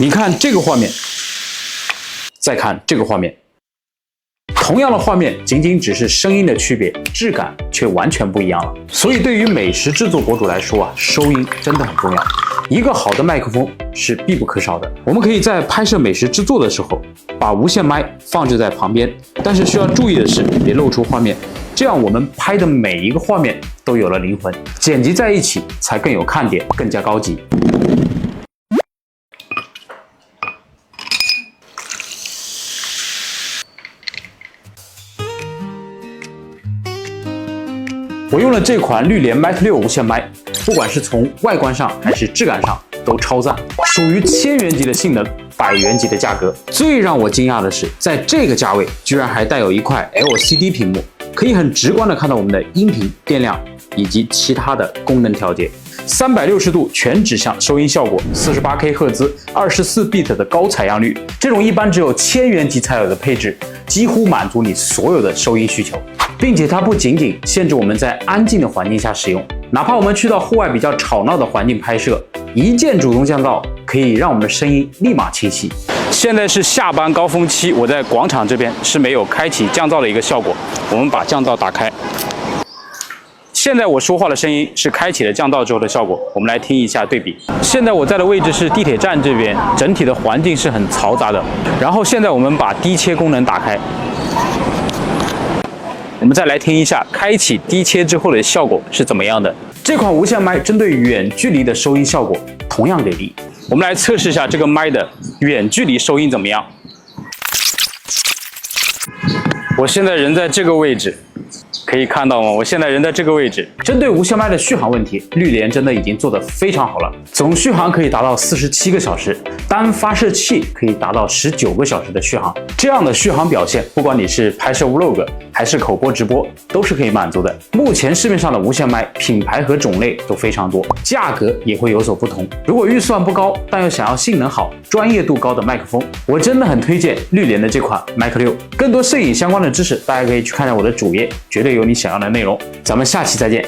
你看这个画面，再看这个画面，同样的画面，仅仅只是声音的区别，质感却完全不一样了。所以对于美食制作博主来说啊，收音真的很重要。一个好的麦克风是必不可少的。我们可以在拍摄美食制作的时候，把无线麦放置在旁边，但是需要注意的是，别露出画面，这样我们拍的每一个画面都有了灵魂，剪辑在一起才更有看点，更加高级。我用了这款绿联 Mic 6无线麦，不管是从外观上还是质感上都超赞，属于1000元级的性能，100元级的价格。最让我惊讶的是，在这个价位居然还带有一块 LCD 屏幕，可以很直观的看到我们的音频、电量以及其他的功能调节。360度全指向收音效果，48K 赫兹，24 bit 的高采样率，这种一般只有1000元级才有的配置，几乎满足你所有的收音需求。并且它不仅仅限制我们在安静的环境下使用，哪怕我们去到户外比较吵闹的环境拍摄，一键主动降噪可以让我们的声音立马清晰。现在是下班高峰期，我在广场这边是没有开启降噪的一个效果，我们把降噪打开。现在我说话的声音是开启了降噪之后的效果，我们来听一下对比。现在我在的位置是地铁站这边，整体的环境是很嘈杂的。然后现在我们把低切功能打开。我们再来听一下开启低切之后的效果是怎么样的。这款无线麦针对远距离的收音效果同样给力。我们来测试一下这个麦的远距离收音怎么样。我现在人在这个位置，可以看到吗？我现在人在这个位置。针对无线麦的续航问题，绿联真的已经做得非常好了，总续航可以达到47个小时，单发射器可以达到19个小时的续航。这样的续航表现，不管你是拍摄 Vlog 还是口播直播，都是可以满足的。目前市面上的无线麦品牌和种类都非常多，价格也会有所不同。如果预算不高，但又想要性能好、专业度高的麦克风，我真的很推荐绿联的这款 Mic 6。更多摄影相关的知识，大家可以去看看我的主页，绝对有你想要的内容。咱们下期再见。